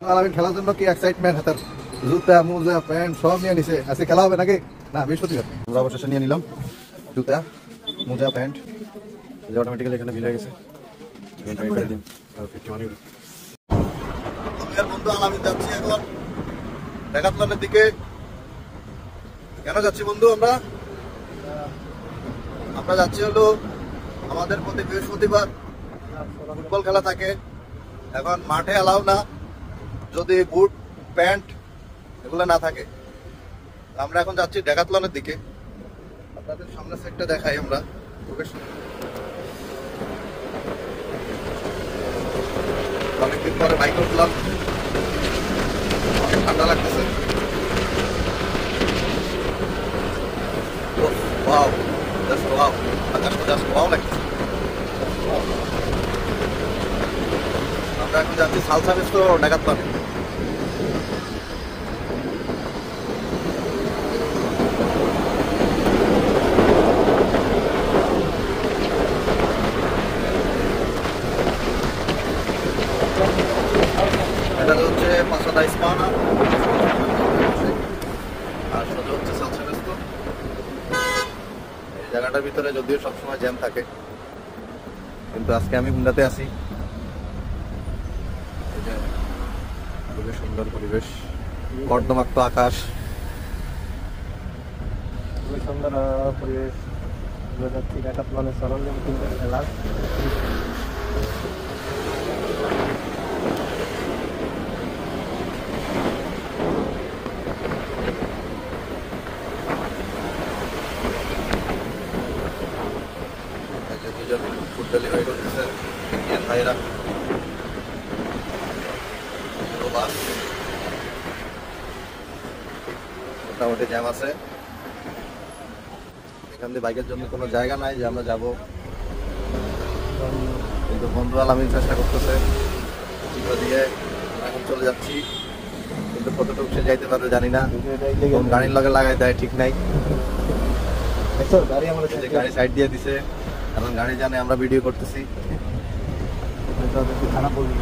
আলামিন খেলার জন্য কি এক্সাইটমেন্ট, হাতের জুতা মোজা প্যান্ট সব নিয়ে নিছে। আজকে খেলা হবে নাকি না? বৃহস্পতিবার আমরা অবশেষে নিয়ে নিলাম জুতা মোজা প্যান্ট, যে অটোমেটিক্যালি এখানে বিল হয়ে গেছে। বন্ধু আলামিন যাচ্ছি এখন ডেকাথলনের দিকে। কেন যাচ্ছি বন্ধু? আমরা যাচ্ছি হলো আমাদের প্রতি বৃহস্পতিবার ফুটবল খেলা থাকে। এখন মাঠে এলাও না যদি বুট প্যান্ট এগুলো না থাকে। আমরা এখন যাচ্ছি ডেকাথলনের দিকে। আপনাদের সামনের সাইডটা দেখাই আমরা। অনেকদিন পরে বাইকে উঠলাম, অনেক ঠান্ডা লাগতেছে। আমরা এখন যাচ্ছি সালসা রেস্টো ডেকাথলনে। এটা হচ্ছে পাঁচশো ইস্পানা আর সোজা হচ্ছে সালসা রেস্টো। এই জায়গাটার ভিতরে যদিও সবসময় জ্যাম থাকে, কিন্তু আজকে আমি হুন্ডাতে আছি। খুবই সুন্দর পরিবেশ, কর্দমাক্ত আকাশ, খুবই সুন্দর পরিবেশ। যাচ্ছি ডেকাথলনের সরঞ্জাম কিনতে খেলার। দুজন ফুড ডেলিভারি করতেছে ইন্ডিয়ান ভাইরা। মোটামুটি জ্যাম আছে এখান দিয়ে, বাইকের জন্য কোনো জায়গা নাই যে আমরা যাবো। কিন্তু বন্ধু আলামিন চেষ্টা করতেছে দিয়ে এখন চলে যাচ্ছি, কিন্তু কতটুকু সে যাইতে পারবে জানি না। গাড়ির লগে লাগাই দেয় ঠিক নাই। গাড়ি সাইড দিয়ে দিছে, এখন গাড়ি জানে আমরা ভিডিও করতেছি। খারাপ বলবি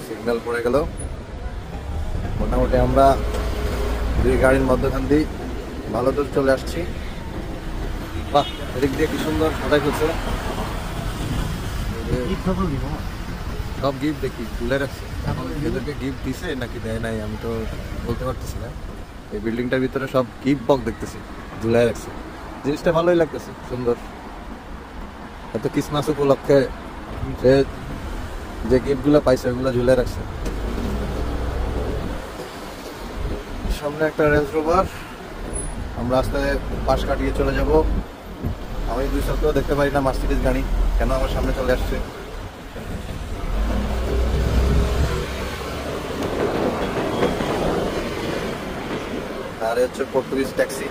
সিগন্যাল পড়ে গেল। মোটামুটি আমরা দুই গাড়ির মধ্যখান দিয়ে ভালো দূর চলে আসছি। বাহ, এদিক দিয়ে কি সুন্দর সাজাই করছে। সব গিফট দেখি তুলে রাখছে। এদেরকে গিফট দিছে নাকি দেয় নাই আমি তো বলতে পারতেছি না। এই বিল্ডিংটার ভিতরে সব গিফট বক্স দেখতেছি ঝুলাই রাখছে। জিনিসটা ভালোই লাগতেছে, সুন্দর। হয়তো ক্রিসমাস উপলক্ষে সে যে গিফটগুলো পাইছে ওগুলো ঝুলাই রাখছে। সামনে একটা রেঞ্জ রোভার, আমরা আস্তে পাশ কাটিয়ে চলে যাব। আমি দুই সপ্তাহ দেখতে পারি না মার্সিডিজ গাড়ি কেন আমার সামনে চলে আসছে। আর হচ্ছে পর্তুগিজ ট্যাক্সি,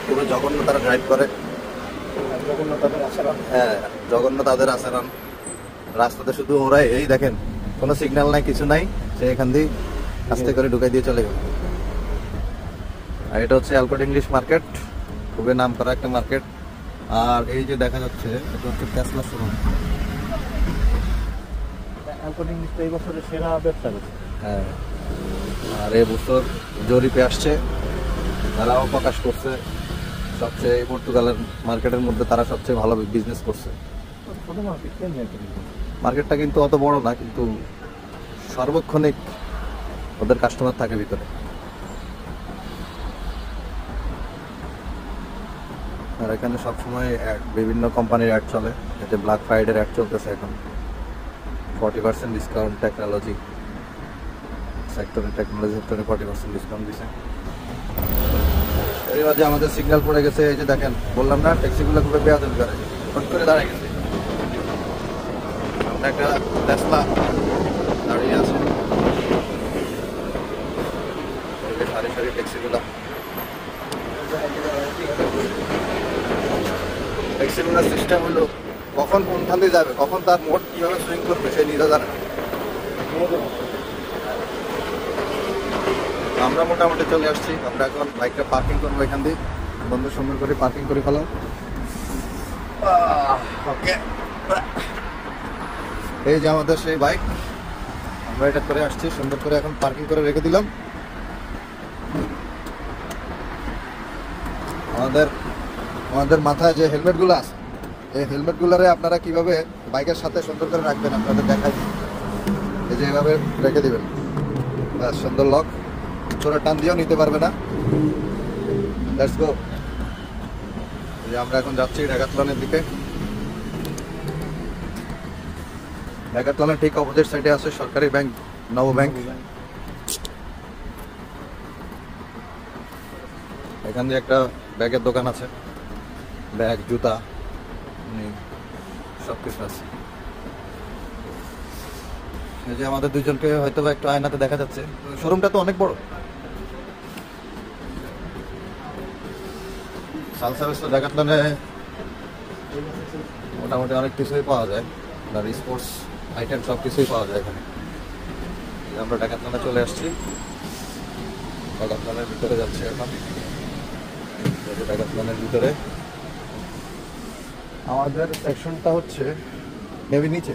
পুরো জঘন্য তারা ড্রাইভ করে। হ্যাঁ, জঘন্য তাদের আচরণ। রাস্তাতে শুধু ওরাই, এই দেখেন কোনো সিগন্যাল নাই, কিছু নাই, সে এখান দিয়ে আস্তে করে ঢুকাই দিয়ে চলে গেল। আর এটা হচ্ছে অ্যালকোট ইংলিশ মার্কেট, খুবই নাম করা একটা মার্কেট। আর এই যে দেখা যাচ্ছে এটা হচ্ছে টেসলা শোরুম। অ্যালকোট ইংলিশ এই বছরের সেরা ব্যবসা করছে। হ্যাঁ, আর এই বছর জরিপে আসছে, তারাও প্রকাশ করছে সবচেয়ে পর্তুগালের মার্কেটের মধ্যে তারা সবচেয়ে ভালো বিজনেস করছে। মার্কেটটা কিন্তু অত বড় না, কিন্তু সার্বক্ষণিক ওদের কাস্টমার থাকে ভিতরে। আর এখানে সবসময় বিভিন্ন কোম্পানির অ্যাড চলে। এতে ব্ল্যাক ফ্রাইডের অ্যাড চলতেছে এখন। 40% ডিসকাউন্ট টেকনোলজি সেক্টরে, টেকনোলজি সেক্টরে 40% ডিসকাউন্ট দিছে। এর মাঝে আমাদের সিগন্যাল পড়ে গেছে। এই যে দেখেন, বললাম না ট্যাক্সিগুলো খুবই বেয়াদবি করে, ফট করে দাঁড়ায় গেছে। আমরা একটা টেসলা দাঁড়িয়ে আছে, সারি সারি ট্যাক্সিগুলো। ট্যাক্সিগুলোর সিস্টেম হলো কখন কোনখান দিয়ে যাবে, কখন তার মোড কীভাবে সুইং করবে সে নিজে জানে না। আমরা মোটামুটি চলে আসছি। আমরা এখন বাইকটা পার্কিং করবো এখান দিয়ে। বন্ধ সুন্দর করে পার্কিং করে ফেলাম। ওকে, এই যে আমাদের সেই বাইক, আমরা এটা করে আসছি, সুন্দর করে এখন পার্কিং করে রেখে দিলাম। আমাদের মাথায় যে হেলমেটগুলো আছে, এই হেলমেটগুলোরে আপনারা কিভাবে বাইকের সাথে সুন্দর করে রাখবেন আপনাদের দেখাই। এই যে এভাবে রেখে দিবেন, সুন্দর লক, তোরা টান দিয়েও নিতে পারবে না। Let's go. যে আমরা এখন যাচ্ছি ঢাকাতলানের দিকে। ঢাকাতলানের ঠিক অপোজিট সাইডে আছে সরকারি ব্যাংক, নব ব্যাংক। এখান দিয়ে একটা ব্যাগের দোকান আছে, ব্যাগ, জুতা, সবকিছু আছে। এই যে আমাদের দুইজনকে হয়তো একটু আয়নাতে দেখা যাচ্ছে। শোরুমটা তো অনেক বড়। সালসার ঢাকাতলানে মোটামুটি অনেক কিছুই পাওয়া যায়, আর স্পোর্টস আইটেম সব কিছুই পাওয়া যায় এখানে। আমরা ঢাকাতলানে চলে আসছি, ঢাকাতলানের ভিতরে যাচ্ছি এখন। ঢাকাতলানের ভিতরে আমাদের সেকশনটা হচ্ছে মেবি নিচে,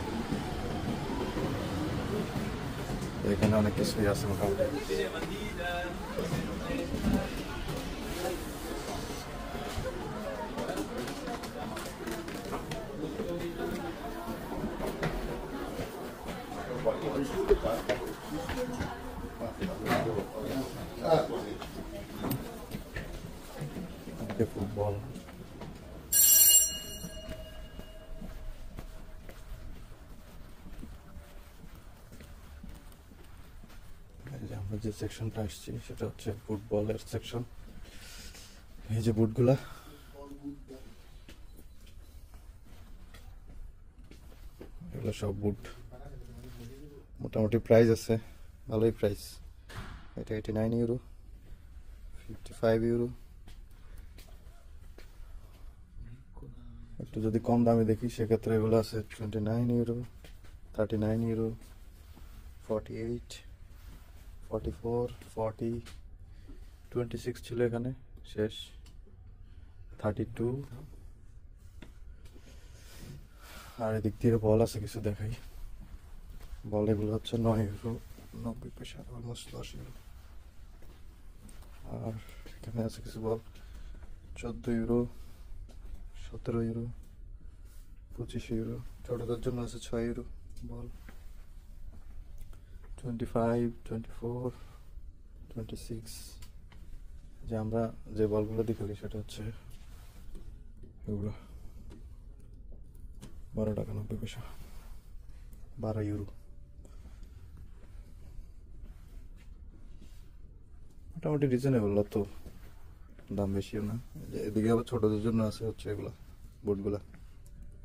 এখানে অনেক কিছুই আছে মোটামুটি। ফুটবল, আমরা যে সেকশনটা আসছি সেটা হচ্ছে ফুটবলের সেকশন। এই যে বুটগুলা, এগুলো সব বুট, মোটামুটি প্রাইস আছে, ভালোই প্রাইস। এটা 89 ইউরো, 55 ইউরো। একটু যদি কম দামে দেখি সেক্ষেত্রে এগুলো আছে 29 ইউরো, 39 ইউরো, 48, 44, 40, 26 ছিল এখানে, শেষ 32। আর এদিক দিয়ে বল আছে কিছু, দেখাই। বল এগুলো হচ্ছে 9 ইউরো 90 পয়সা, অলমোস্ট 10 ইউরো। আর এখানে আছে কিছু বল 14 ইউরো, 17 ইউরো, 25 ইউরো। ছোটদের জন্য আছে 6 ইউরো বল, 25, 24, 26। যে আমরা যে বলগুলো দেখালি সেটা হচ্ছে এগুলো 12 টাকা 90 পয়সা, 12 ইউরো। মোটামুটি রিজনেবল, তো দাম বেশিও না। এদিকে আবার ছোটদের জন্য আছে হচ্ছে এগুলা বুটগুলা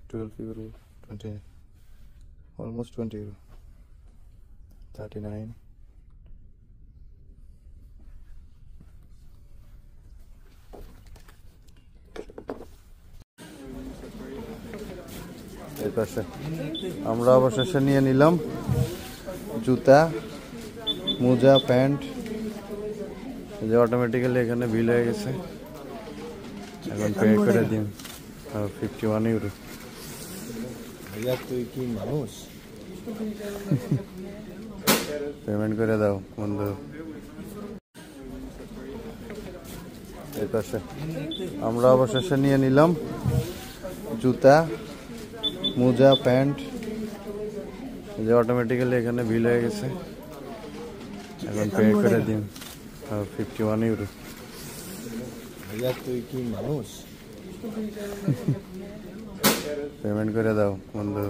12 ইউরো, 20, অলমোস্ট 20 ইউরো, 39। এই পাশে আমরা অবশেষে নিয়ে নিলাম জুতা, মোজা, প্যান্ট। যে অটোমেটিক্যালি এখানে বিল হয়ে গেছে, এখন পে করে দিন 51 ইউরো। ভাইয়া তুই কি মানুষ? পেমেন্ট করে দাও বন্ধু। এই পাশে আমরা অবশেষে নিয়ে নিলাম জুতা, মোজা, প্যান্ট। যে অটোমেটিক্যালি এখানে বিল হয়ে গেছে, এখন পে করে দিন 51 ইউরো। ভাইয়া তুই কি মানুষ? পেমেন্ট করে দাও বন্ধু।